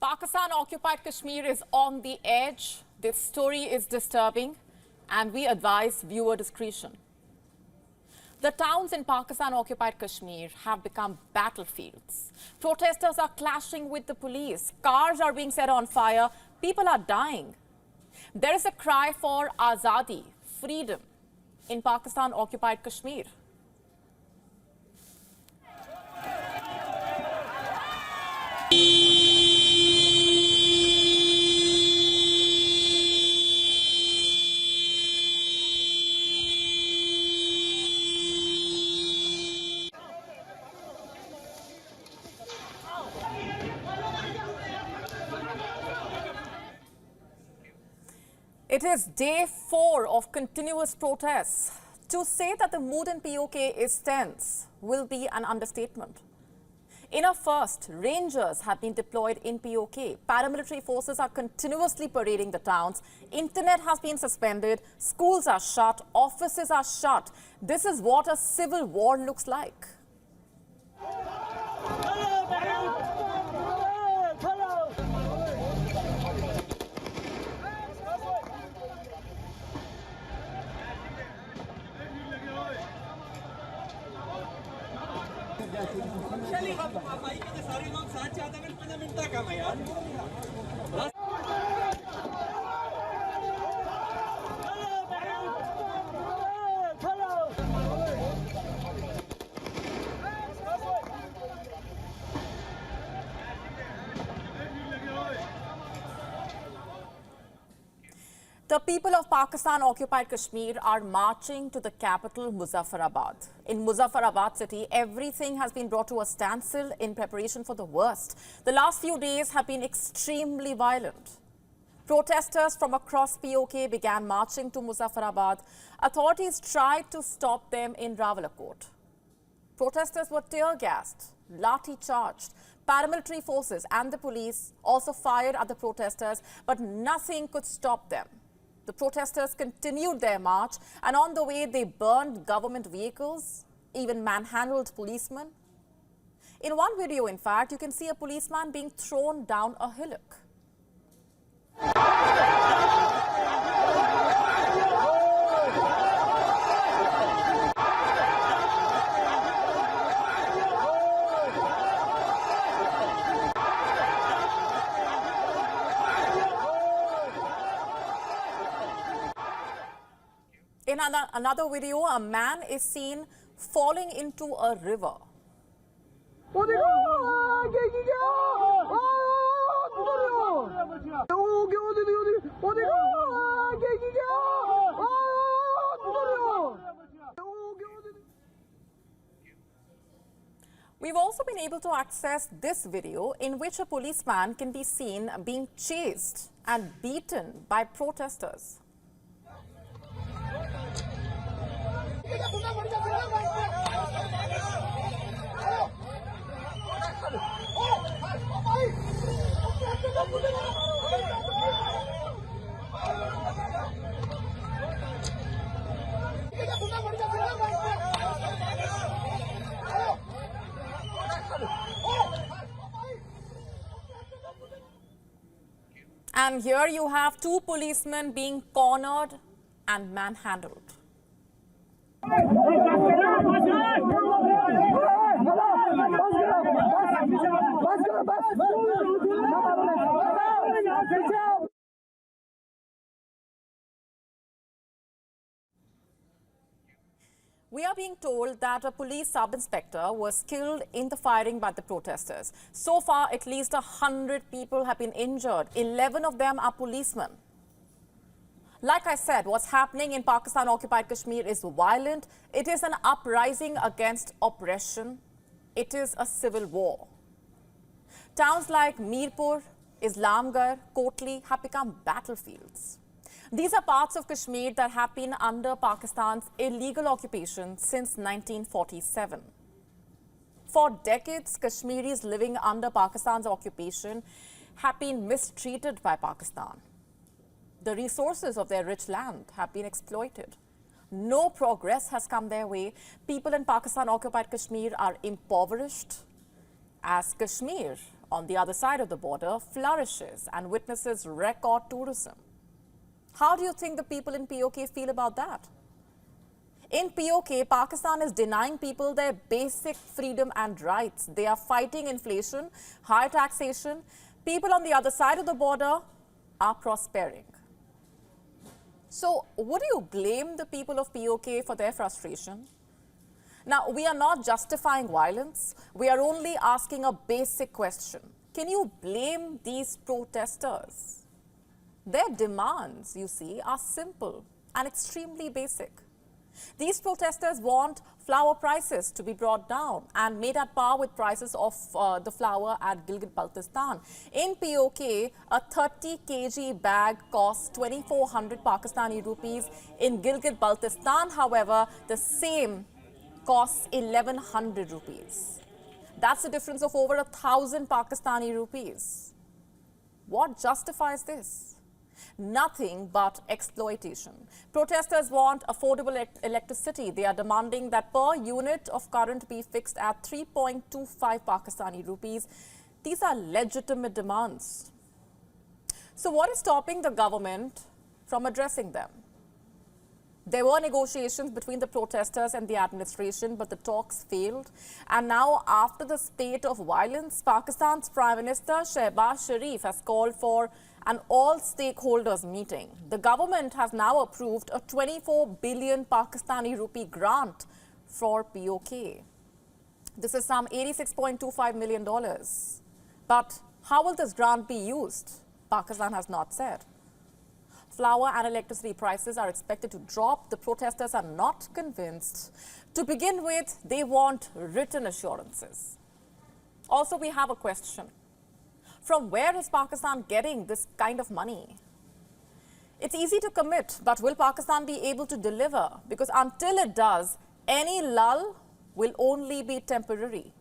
Pakistan-occupied Kashmir is on the edge. This story is disturbing, and we advise viewer discretion. The towns in Pakistan-occupied Kashmir have become battlefields. Protesters are clashing with the police. Cars are being set on fire. People are dying. There is a cry for Azadi, freedom, in Pakistan-occupied Kashmir. It is day 4 of continuous protests. To say that the mood in PoK is tense will be an understatement. In a first, rangers have been deployed in PoK. Paramilitary forces are continuously parading the towns. Internet has been suspended. Schools are shut. Offices are shut. This is what a civil war looks like. The people of Pakistan-occupied Kashmir are marching to the capital, Muzaffarabad. In Muzaffarabad city, everything has been brought to a standstill in preparation for the worst. The last few days have been extremely violent. Protesters from across PoK began marching to Muzaffarabad. Authorities tried to stop them in Rawalakot. Protesters were tear-gassed, lathi-charged. Paramilitary forces and the police also fired at the protesters, but nothing could stop them. The protesters continued their march, and on the way they burned government vehicles, even manhandled policemen. In one video, in fact, you can see a policeman being thrown down a hillock. In another video, a man is seen falling into a river. We've also been able to access this video in which a policeman can be seen being chased and beaten by protesters. And here you have 2 policemen being cornered and manhandled. We are being told that a police sub-inspector was killed in the firing by the protesters. So far, at least 100 people have been injured. 11 of them are policemen. Like I said, what's happening in Pakistan-occupied Kashmir is violent. It is an uprising against oppression. It is a civil war. Towns like Mirpur, Islamgarh, Kotli have become battlefields. These are parts of Kashmir that have been under Pakistan's illegal occupation since 1947. For decades, Kashmiris living under Pakistan's occupation have been mistreated by Pakistan. The resources of their rich land have been exploited. No progress has come their way. People in Pakistan-occupied Kashmir are impoverished, as Kashmir, on the other side of the border flourishes and witnesses record tourism. How do you think the people in PoK feel about that? In PoK, Pakistan is denying people their basic freedom and rights. They are fighting inflation, high taxation. People on the other side of the border are prospering. So, would you blame the people of PoK for their frustration? Now, we are not justifying violence. We are only asking a basic question. Can you blame these protesters? Their demands, you see, are simple and extremely basic. These protesters want flour prices to be brought down and made at par with prices of the flour at Gilgit-Baltistan. In PoK, a 30 kg bag costs 2,400 Pakistani rupees. In Gilgit-Baltistan, however, the same costs 1,100 rupees. That's a difference of over 1,000 Pakistani rupees. What justifies this? Nothing but exploitation. Protesters want affordable electricity. They are demanding that per unit of current be fixed at 3.25 Pakistani rupees. These are legitimate demands. So what is stopping the government from addressing them? There were negotiations between the protesters and the administration, but the talks failed. And now, after the spate of violence, Pakistan's Prime Minister Shehbaz Sharif has called for an all-stakeholders meeting. The government has now approved a 24 billion Pakistani rupee grant for PoK. This is some $86.25 million. But how will this grant be used? Pakistan has not said. Flour and electricity prices are expected to drop. The protesters are not convinced. To begin with, they want written assurances. Also, we have a question. From where is Pakistan getting this kind of money? It's easy to commit, but will Pakistan be able to deliver? Because until it does, any lull will only be temporary.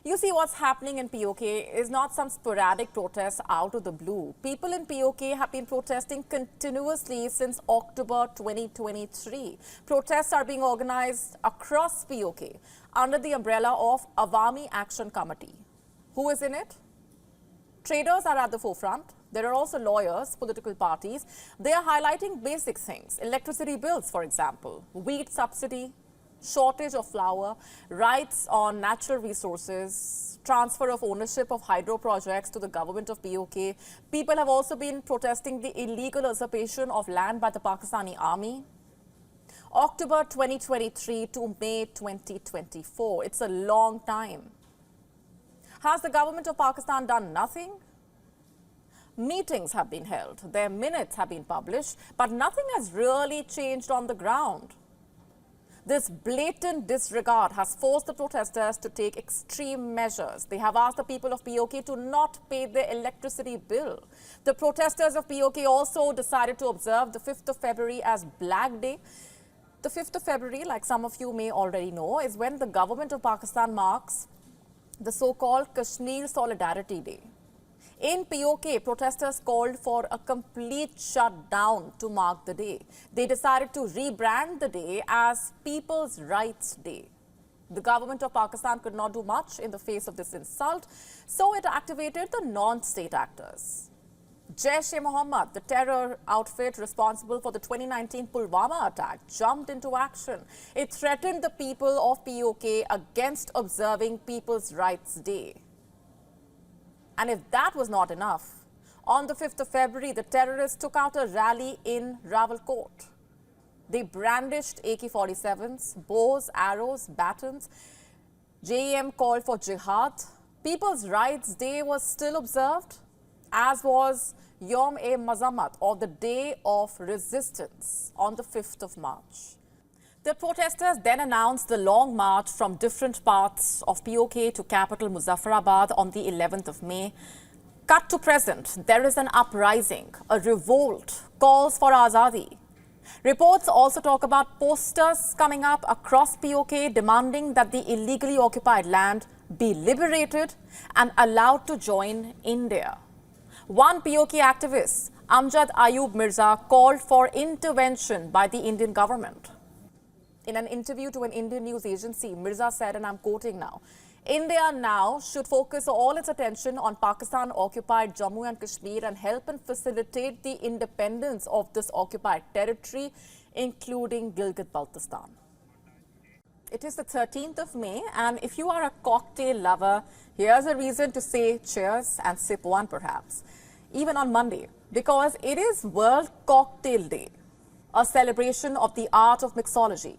You see, what's happening in PoK is not some sporadic protests out of the blue. People in PoK have been protesting continuously since October 2023. Protests are being organized across PoK under the umbrella of Awami Action Committee. Who is in it? Traders are at the forefront. There are also lawyers, political parties. They are highlighting basic things. Electricity bills, for example, wheat subsidy, shortage of flour, rights on natural resources, transfer of ownership of hydro projects to the government of PoK. People have also been protesting the illegal usurpation of land by the Pakistani army. October 2023 to May 2024. It's a long time. Has the government of Pakistan done nothing? Meetings have been held, their minutes have been published, but nothing has really changed on the ground. This blatant disregard has forced the protesters to take extreme measures. They have asked the people of PoK to not pay their electricity bill. The protesters of PoK also decided to observe the 5th of February as Black Day. The 5th of February, like some of you may already know, is when the government of Pakistan marks the so-called Kashmir Solidarity Day. In PoK, protesters called for a complete shutdown to mark the day. They decided to rebrand the day as People's Rights Day. The government of Pakistan could not do much in the face of this insult, so it activated the non-state actors. Jaish-e-Mohammed, the terror outfit responsible for the 2019 Pulwama attack, jumped into action. It threatened the people of PoK against observing People's Rights Day. And if that was not enough, on the 5th of February, the terrorists took out a rally in Rawalkot. They brandished AK-47s, bows, arrows, batons. JEM called for jihad. People's Rights Day was still observed, as was Yom-e-Mazamat, or the Day of Resistance, on the 5th of March. The protesters then announced the long march from different parts of PoK to capital Muzaffarabad on the 11th of May. Cut to present, there is an uprising, a revolt, calls for Azadi. Reports also talk about posters coming up across PoK demanding that the illegally occupied land be liberated and allowed to join India. One PoK activist, Amjad Ayub Mirza, called for intervention by the Indian government. In an interview to an Indian news agency, Mirza said, and I'm quoting now, India now should focus all its attention on Pakistan-occupied Jammu and Kashmir and help and facilitate the independence of this occupied territory, including Gilgit-Baltistan. It is the 13th of May, and if you are a cocktail lover, here's a reason to say cheers and sip one perhaps, even on Monday, because it is World Cocktail Day, a celebration of the art of mixology.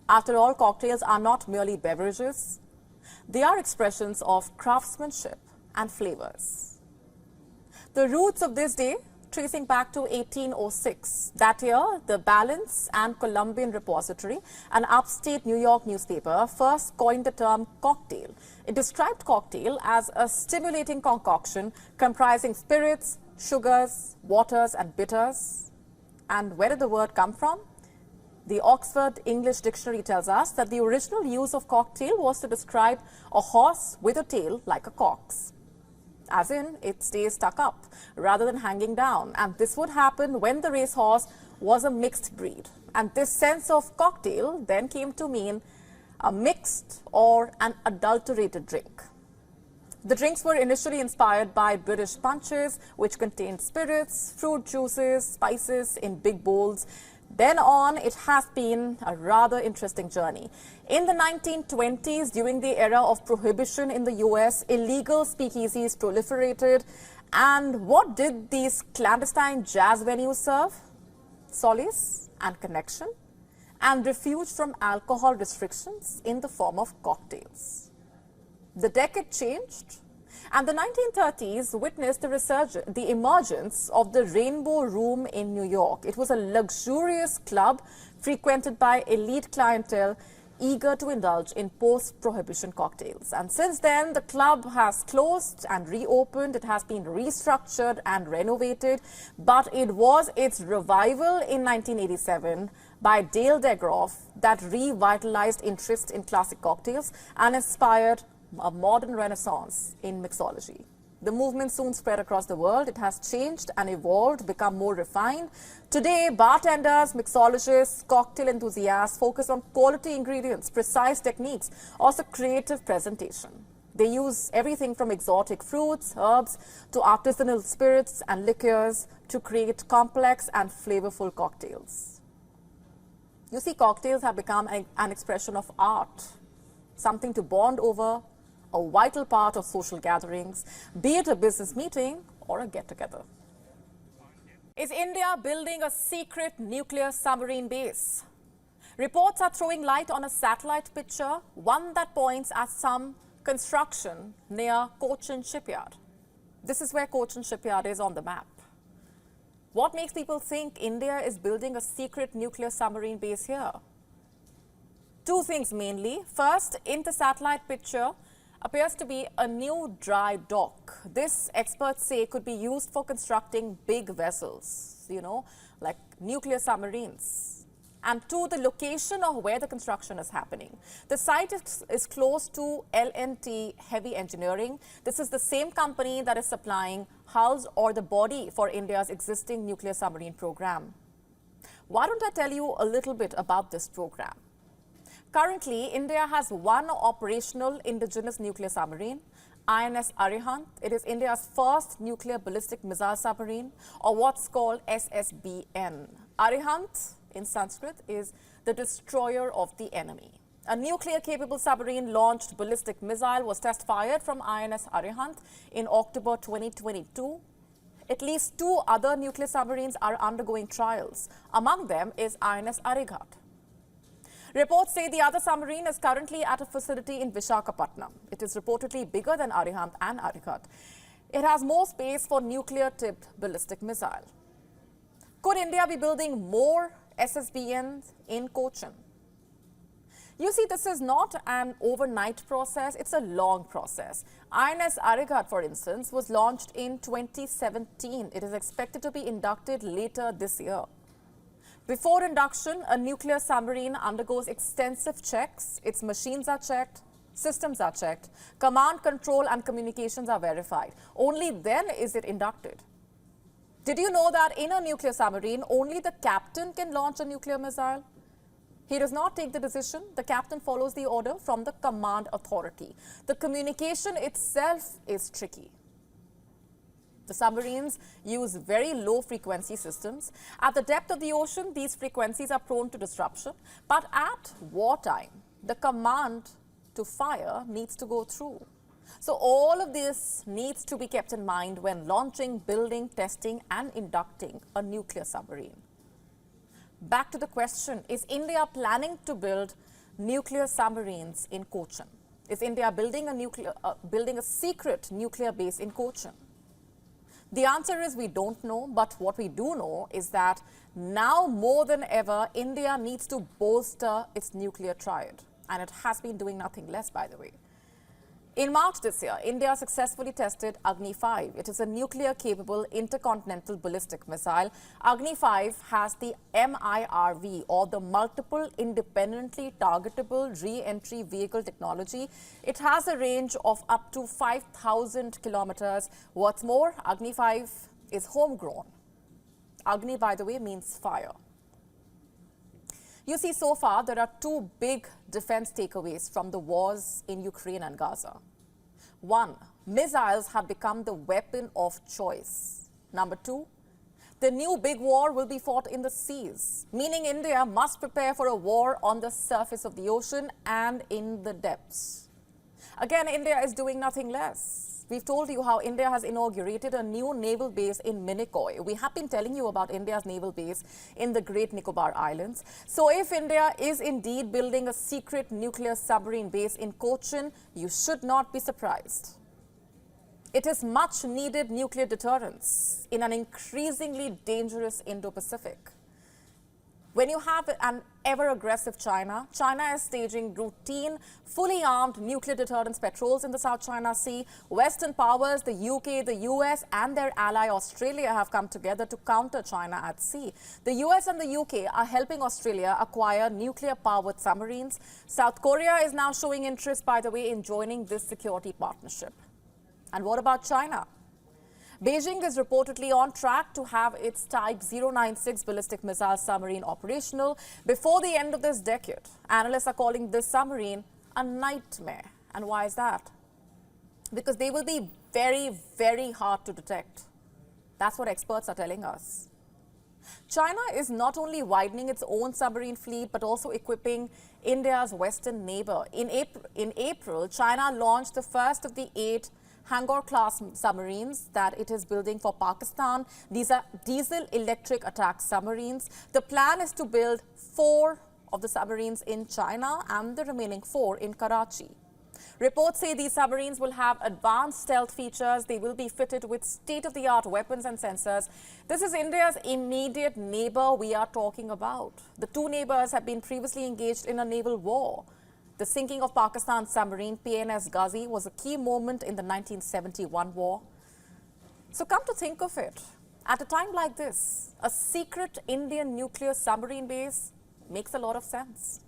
After all, cocktails are not merely beverages. They are expressions of craftsmanship and flavors. The roots of this day tracing back to 1806. That year, the Balance and Columbian Repository, an upstate New York newspaper, first coined the term cocktail. It described cocktail as a stimulating concoction comprising spirits, sugars, waters and bitters. And where did the word come from? The Oxford English Dictionary tells us that the original use of cocktail was to describe a horse with a tail like a cock's, as in it stays stuck up rather than hanging down. And this would happen when the racehorse was a mixed breed. And this sense of cocktail then came to mean a mixed or an adulterated drink. The drinks were initially inspired by British punches, which contained spirits, fruit juices, spices in big bowls. Then on, it has been a rather interesting journey. In the 1920s, during the era of prohibition in the US, illegal speakeasies proliferated. And what did these clandestine jazz venues serve? Solace and connection, and refuge from alcohol restrictions in the form of cocktails. The decade changed, and the 1930s witnessed the emergence of the Rainbow Room in New York. It was a luxurious club frequented by elite clientele eager to indulge in post-prohibition cocktails. And since then, the club has closed and reopened. It has been restructured and renovated. But it was its revival in 1987 by Dale DeGroff that revitalized interest in classic cocktails and inspired a modern renaissance in mixology. The movement soon spread across the world. It has changed and evolved, become more refined. Today, bartenders, mixologists, cocktail enthusiasts focus on quality ingredients, precise techniques, also creative presentation. They use everything from exotic fruits, herbs, to artisanal spirits and liqueurs to create complex and flavorful cocktails. You see, cocktails have become an expression of art, something to bond over, a vital part of social gatherings, be it a business meeting or a get-together. Is India building a secret nuclear submarine base? Reports are throwing light on a satellite picture, one that points at some construction near Cochin Shipyard. This is where Cochin Shipyard is on the map. What makes people think India is building a secret nuclear submarine base here? Two things mainly. First, in the satellite picture appears to be a new dry dock. This, experts say, could be used for constructing big vessels, like nuclear submarines. And two, the location of where the construction is happening. The site is close to L&T Heavy Engineering. This is the same company that is supplying hulls or the body for India's existing nuclear submarine program. Why don't I tell you a little bit about this program? Currently, India has one operational indigenous nuclear submarine, INS Arihant. It is India's first nuclear ballistic missile submarine, or what's called SSBN. Arihant, in Sanskrit, is the destroyer of the enemy. A nuclear-capable submarine-launched ballistic missile was test-fired from INS Arihant in October 2022. At least two other nuclear submarines are undergoing trials. Among them is INS Arighat. Reports say the other submarine is currently at a facility in Visakhapatnam. It is reportedly bigger than Arihant and Arighat. It has more space for nuclear-tipped ballistic missile. Could India be building more SSBNs in Cochin? You see, this is not an overnight process. It's a long process. INS Arighat, for instance, was launched in 2017. It is expected to be inducted later this year. Before induction, a nuclear submarine undergoes extensive checks. Its machines are checked, systems are checked, command, control and communications are verified. Only then is it inducted. Did you know that in a nuclear submarine, only the captain can launch a nuclear missile? He does not take the decision. The captain follows the order from the command authority. The communication itself is tricky. The submarines use very low frequency systems. At the depth of the ocean, these frequencies are prone to disruption. But at wartime, the command to fire needs to go through. So all of this needs to be kept in mind when launching, building, testing and inducting a nuclear submarine. Back to the question, is India planning to build nuclear submarines in Cochin? Is India building a secret nuclear base in Cochin? The answer is we don't know, but what we do know is that now more than ever, India needs to bolster its nuclear triad. And it has been doing nothing less, by the way. In March this year, India successfully tested Agni-5. It is a nuclear-capable intercontinental ballistic missile. Agni-5 has the MIRV, or the Multiple Independently Targetable Re-Entry Vehicle technology. It has a range of up to 5,000 kilometers. What's more, Agni-5 is homegrown. Agni, by the way, means fire. You see, so far, there are two big defense takeaways from the wars in Ukraine and Gaza. One, missiles have become the weapon of choice. Number two, the new big war will be fought in the seas, meaning India must prepare for a war on the surface of the ocean and in the depths. Again, India is doing nothing less. We've told you how India has inaugurated a new naval base in Minicoy. We have been telling you about India's naval base in the Great Nicobar Islands. So if India is indeed building a secret nuclear submarine base in Cochin, you should not be surprised. It is much needed nuclear deterrence in an increasingly dangerous Indo-Pacific. When you have an ever-aggressive China, China is staging routine, fully armed nuclear deterrence patrols in the South China Sea. Western powers, the UK, the US and their ally Australia have come together to counter China at sea. The US and the UK are helping Australia acquire nuclear-powered submarines. South Korea is now showing interest, by the way, in joining this security partnership. And what about China? Beijing is reportedly on track to have its Type 096 ballistic missile submarine operational before the end of this decade. Analysts are calling this submarine a nightmare. And why is that? Because they will be very, very hard to detect. That's what experts are telling us. China is not only widening its own submarine fleet, but also equipping India's western neighbor. In April, China launched the first of the 8 Hangar-class submarines that it is building for Pakistan. These are diesel-electric attack submarines. The plan is to build 4 of the submarines in China and the remaining 4 in Karachi. Reports say these submarines will have advanced stealth features. They will be fitted with state-of-the-art weapons and sensors. This is India's immediate neighbor we are talking about. The two neighbors have been previously engaged in a naval war. The sinking of Pakistan's submarine PNS Ghazi was a key moment in the 1971 war. So come to think of it, at a time like this, a secret Indian nuclear submarine base makes a lot of sense.